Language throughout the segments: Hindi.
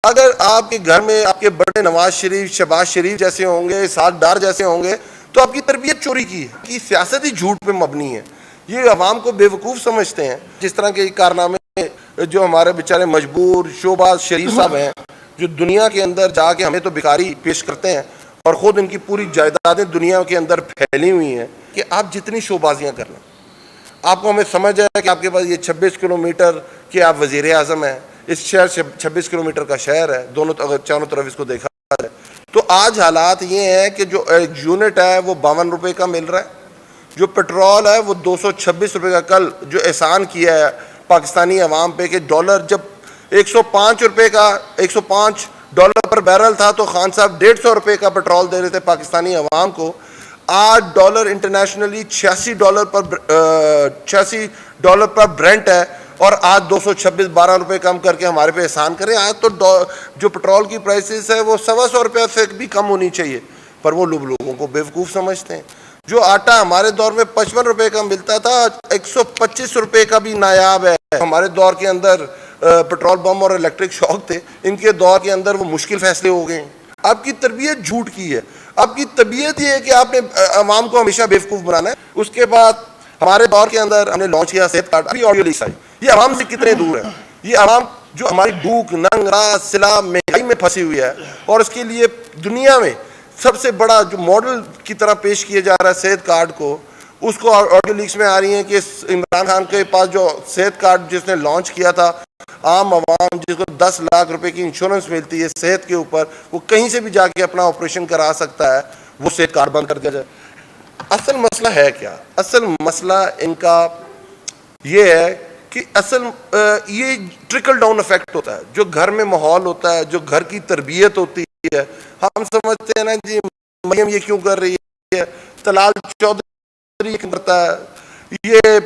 अगर आपके घर में आपके बड़े नवाज शरीफ, शहबाज शरीफ जैसे होंगे, साद डार जैसे होंगे, तो आपकी तरबियत चोरी की है कि सियासत ही झूठ पे मबनी है। ये अवाम को बेवकूफ़ समझते हैं। जिस तरह के कारनामे जो हमारे बेचारे मजबूर शोबाज शरीफ साहब हैं, जो दुनिया के अंदर जाके हमें तो भिखारी पेश करते हैं और ख़ुद इनकी पूरी जायदादें दुनिया के अंदर फैली हुई हैं कि आप जितनी शोबाजियाँ कर लें, आपको हमें समझ है कि आपके पास ये 26 किलोमीटर के आप वज़ीर आज़म हैं, इस शहर 26 किलोमीटर का शहर है, दोनों अगर चारों तरफ इसको देखा है तो आज हालात ये हैं कि जो यूनिट है वो 52 रुपये का मिल रहा है, जो पेट्रोल है वो 226 रुपये का। कल जो एहसान किया है पाकिस्तानी अवाम पे कि डॉलर जब 105 रुपये का, 105 डॉलर पर बैरल था तो खान साहब 150 रुपये का पेट्रोल दे रहे थे पाकिस्तानी अवाम को। आज डॉलर इंटरनेशनली 86 डॉलर पर ब्रेंट है और आज 226 12 रुपये कम करके हमारे पे एहसान करें। आज तो जो पेट्रोल की प्राइसेस है वो 125 रुपये से भी कम होनी चाहिए, पर वो लोगों को बेवकूफ़ समझते हैं। जो आटा हमारे दौर में 55 रुपये का मिलता था, 125 रुपये का भी नायाब है। हमारे दौर के अंदर पेट्रोल बम और इलेक्ट्रिक शॉक थे, इनके दौर के अंदर वो मुश्किल फैसले हो गए। आपकी तरबियत झूठ की है। आपकी तबीयत ये है कि आपने अवाम को हमेशा बेवकूफ़ बनाना है। उसके बाद हमारे दौर के अंदर हमने लॉन्च किया सेहत कार्ड, अभी ऑडियो लीक्स आई। ये अवाम से कितने दूर है? ये अवाम जो हमारी भूख, नंग, रात, सिला, महंगाई में फंसी हुई है और इसके लिए दुनिया में सबसे बड़ा जो मॉडल की तरह पेश किया जा रहा है सेहत कार्ड को, उसको ऑडियो लीक्स में आ रही है कि इमरान खान के पास जो सेहत कार्ड जिसने लॉन्च किया था, आम आवाम जिसको 10 लाख रुपए की इंश्योरेंस मिलती है सेहत के ऊपर, वो कहीं से भी जाके अपना ऑपरेशन करा सकता है, वो सेहत कार्ड बंद कर दिया जाए। असल मसला है क्या? असल मसला इनका ये है कि ये ट्रिकल डाउन इफेक्ट होता है। जो घर में माहौल होता है, जो घर की तरबियत होती है, हम समझते हैं ना जी मरियम ये क्यों कर रही है, तलाल चौधरी करता है, ये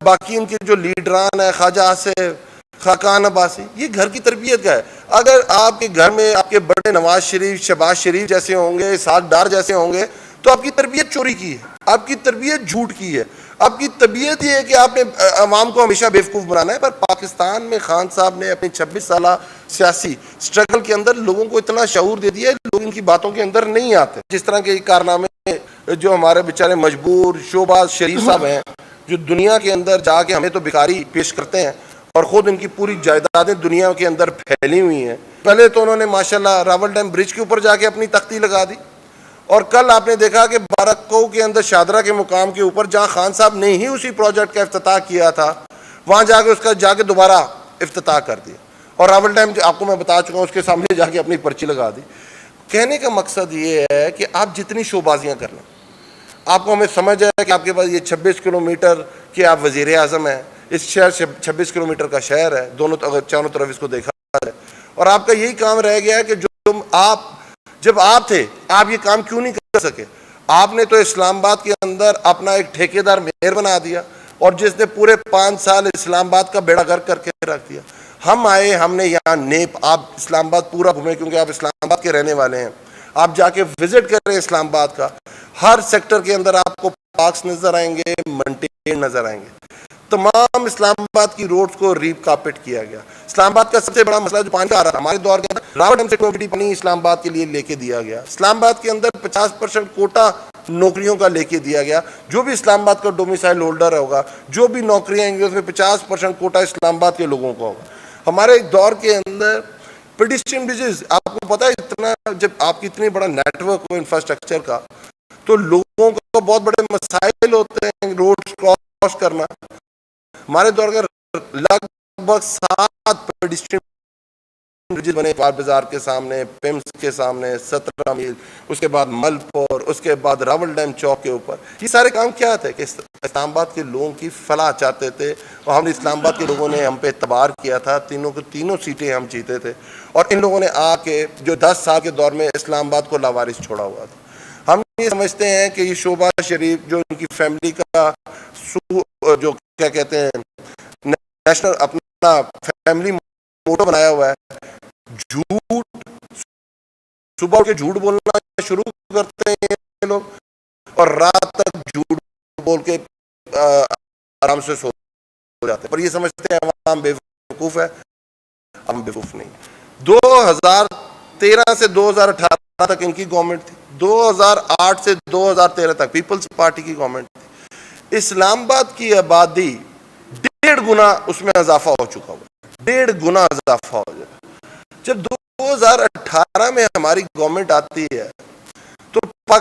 बाकी इनके जो लीडरान है ख्वाजा आसिफ, खाकान अब्बासी, ये घर की तरबियत का है। अगर आपके घर में आपके बड़े नवाज शरीफ, शहबाज शरीफ जैसे होंगे, साद डार जैसे होंगे, तो आपकी तरबियत चोरी की है, आपकी तरबियत झूठ की है। आपकी तबीयत ये है कि आपने अवाम को हमेशा बेवकूफ़ बनाना है। पर पाकिस्तान में खान साहब ने अपनी 26 साल सियासी स्ट्रगल के अंदर लोगों को इतना शऊर दे दिया है, लोग इनकी बातों के अंदर नहीं आते। जिस तरह के कारनामे जो हमारे बेचारे मजबूर शोबाज शरीफ साहब हैं, जो दुनिया के अंदर जाके हमें तो भिखारी पेश करते हैं और ख़ुद इनकी पूरी जायदादें दुनिया के अंदर फैली हुई हैं। पहले तो उन्होंने माशाल्लाह रावल डैम ब्रिज के ऊपर जाके अपनी तख्ती लगा दी और कल आपने देखा कि बारको के अंदर शादरा के मुकाम के ऊपर जहाँ खान साहब ने ही उसी प्रोजेक्ट का इफ्तिताह किया था, वहाँ जाके उसका जाके दोबारा इफ्तिताह कर दिया और रावल डैम आपको मैं बता चुका हूँ उसके सामने जाके अपनी पर्ची लगा दी। कहने का मकसद ये है कि आप जितनी शोबाजियाँ कर लें, आपको हमें समझ है कि आपके पास ये 26 किलोमीटर के आप वज़ीर आज़म हैं, इस शहर 26 किलोमीटर का शहर है, दोनों अगर चारों तरफ इसको देखा है, और आपका यही काम रह गया है कि जो आप जब आप थे आप ये काम क्यों नहीं कर सके? आपने तो इस्लामाबाद के अंदर अपना एक ठेकेदार मेयर बना दिया और जिसने पूरे 5 साल इस्लामाबाद का बेड़ा गर्क करके रख दिया। हम आए, हमने यहाँ नेप, आप इस्लामाबाद पूरा घूमे क्योंकि आप इस्लामाबाद के रहने वाले हैं, आप जाके विजिट कर रहे हैं इस्लामाबाद का, हर सेक्टर के अंदर आपको पार्क्स नजर आएंगे, मेंटेन नजर आएंगे। तमाम इस्लामाबाद की रोड्स को रीकार्पेट किया गया। इस्लामाबाद का सबसे बड़ा मसला जो पानी का आ रहा था हमारे दौर के अंदर, रावल डैम से कनेक्टिविटी पानी इस्लामाबाद के लिए लेके दिया गया। इस्लामाबाद के अंदर 50% कोटा नौकरियों का लेके दिया गया। जो भी इस्लामाबाद का डोमिसाइल होल्डर होगा, जो भी नौकरियां आएंगी उसमें 50% कोटा इस्लामाबाद के लोगों का होगा। हमारे दौर के अंदर पेडिस्ट्रियन ब्रिजेस, आपको पता है इतना, जब आपकी इतनी बड़ा नेटवर्क हो इंफ्रास्ट्रक्चर का, तो लोगों को बहुत बड़े मसाइल होते हैं रोड क्रॉस करना। हमारे दौर का लगभग 7 पेडिस्ट्रियन ब्रिजेस बने, पार बाजार के सामने, पिम्स के सामने, 17 मील, उसके बाद मलपुर, उसके बाद रावल डैम चौक के ऊपर। ये सारे काम क्या थे कि इस्लामाबाद के लोगों की फलाह चाहते थे और हम इस्लामाबाद के लोगों ने हम पे एतबार किया था। तीनों सीटें हम जीते थे और इन लोगों ने आके जो 10 साल के दौर में इस्लामाबाद को लावारिस छोड़ा हुआ था। हम ये समझते हैं कि ये शोबाज शरीफ जो उनकी फैमिली का जो क्या कहते हैं नेशनल अपना फैमिली मोटो बनाया हुआ है, झूठ, सुबह उठ के झूठ बोलना शुरू करते हैं ये लोग और रात तक झूठ बोल के आराम से सो जाते हैं। पर ये समझते हैं अवाम बेवकूफ़ है, हम बेवकूफ़ नहीं। 2013 से 2018 तक इनकी गवर्नमेंट थी, 2008 से 2013 तक पीपल्स पार्टी की गवर्नमेंट थी। इस्लामाबाद की आबादी 1.5 गुना उसमें इजाफा हो चुका हुआ, 1.5 गुना इजाफा हो जाए। जब 2018 में हमारी गवर्नमेंट आती है तो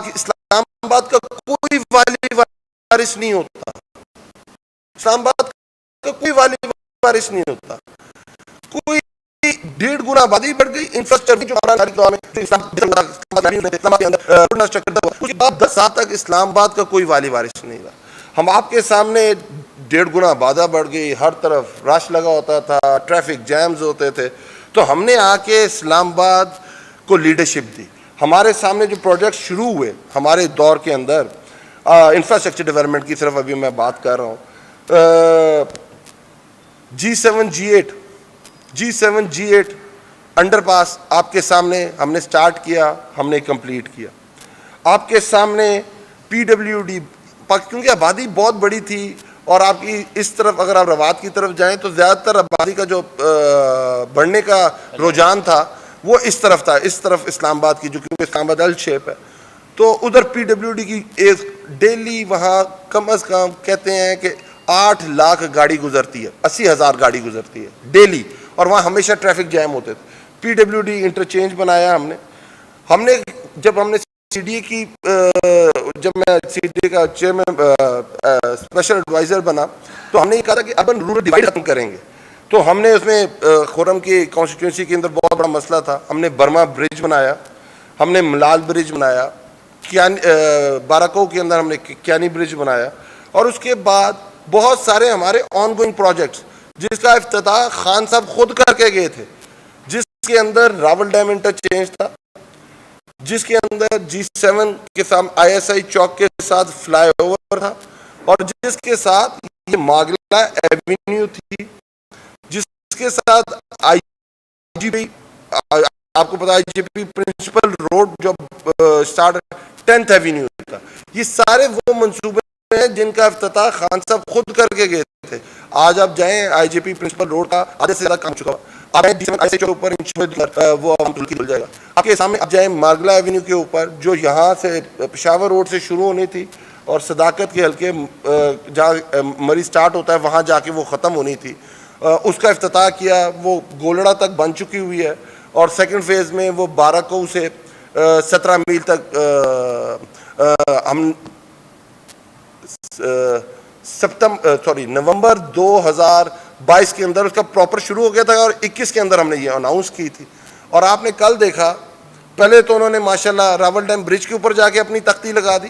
इस्लामाबाद का कोई वाली वारिस नहीं होता, इस्लामाबाद का कोई वाली वारिस नहीं होता। कोई 1.5 गुना आबादी बढ़ गई, इंफ्रास्ट्रक्चर जो उसके बाद 10 साल तक इस्लामाबाद का कोई वाली वारिस नहीं रहा। हम आपके सामने 1.5 गुना आबादी बढ़ गई, हर तरफ रश लगा होता था, ट्रैफिक जैम्स होते थे, तो हमने आके इस्लामाबाद को लीडरशिप दी। हमारे सामने जो प्रोजेक्ट शुरू हुए हमारे दौर के अंदर, इंफ्रास्ट्रक्चर डेवलपमेंट की तरफ अभी मैं बात कर रहा हूँ, G7 G8 अंडरपास आपके सामने हमने स्टार्ट किया, हमने कंप्लीट किया। आपके सामने PWD, क्योंकि आबादी बहुत बड़ी थी और आपकी इस तरफ अगर आप रवात की तरफ जाएं तो ज़्यादातर आबादी का जो बढ़ने का रुझान था वो इस तरफ था, इस तरफ इस्लामाबाद की, जो क्योंकि इस्लामाबाद एल शेप है, तो उधर PWD की एक डेली वहाँ कम अज़ कम कहते हैं कि 8 लाख गाड़ी गुजरती है, 80,000 गाड़ी गुजरती है डेली, और वहाँ हमेशा ट्रैफिक जैम होते थे। PWD इंटरचेंज बनाया हमने जब हमने CDA की, जब मैं CDA का चेयरमैन स्पेशल एडवाइज़र बना तो हमने ये कहा था कि अब हम रूरल डिवाइड खत्म करेंगे। तो हमने उसमें खुर्रम की कॉन्स्टिट्यूंसी के अंदर बहुत बड़ा मसला था, हमने बर्मा ब्रिज बनाया, हमने मलाल ब्रिज बनाया, बाराको के अंदर हमने क्यानी ब्रिज बनाया, और उसके बाद बहुत सारे हमारे ऑनगोइंग प्रोजेक्ट्स जिसका इफ्तिताह खान साहब खुद करके गए थे, जिसके अंदर रावल डैम इंटरचेंज था, जिसके अंदर G7 के साथ ISI चौक के साथ फ्लाईओवर था, और जिसके साथ ये मागला एवेन्यू थी, जिसके साथ IGP, आपको पता है IGP प्रिंसिपल रोड जो स्टार्ट 10th एवेन्यू था। ये सारे वो मंसूबे हैं जिनका इफ्तिताह खान साहब खुद करके गए थे। आज आप जाएं IGP प्रिंसिपल रोड का आधे से ज्यादा काम चुका, आप G7 के ऊपर वो खुल जाएगा। आपके सामने आप जाएं मारगला एवेन्यू के ऊपर, जो यहाँ से पेशावर रोड से शुरू होनी थी और सदाकत के हल्के जहाँ मरी स्टार्ट होता है वहाँ जाके वो ख़त्म होनी थी, उसका इफ्तिताह किया। वो गोलड़ा तक बन चुकी हुई है, और सेकंड फेज़ में वो बाराको से 17 मील तक हम नवंबर 2022 के अंदर उसका प्रॉपर शुरू हो गया था, और 21 के अंदर हमने ये अनाउंस की थी। और आपने कल देखा, पहले तो उन्होंने माशाल्लाह रावल डैम ब्रिज के ऊपर जाके अपनी तख्ती लगा दी,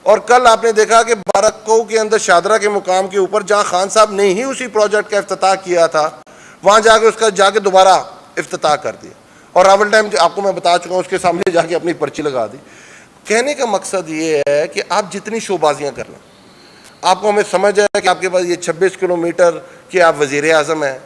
और कल आपने देखा कि बाराको के अंदर शादरा के मुकाम के ऊपर जहां खान साहब ने ही उसी प्रोजेक्ट का इफ्तिताह किया था, वहां जाके उसका जाके दोबारा इफ्तिताह कर दिया, और रावल डैम आपको मैं बता चुका हूँ उसके सामने जाके अपनी पर्ची लगा दी। कहने का मकसद ये है कि आप जितनी शोबाजियाँ कर लें, आपको हमें समझ है कि आपके पास ये 26 किलोमीटर के आप वज़ीर आज़म हैं,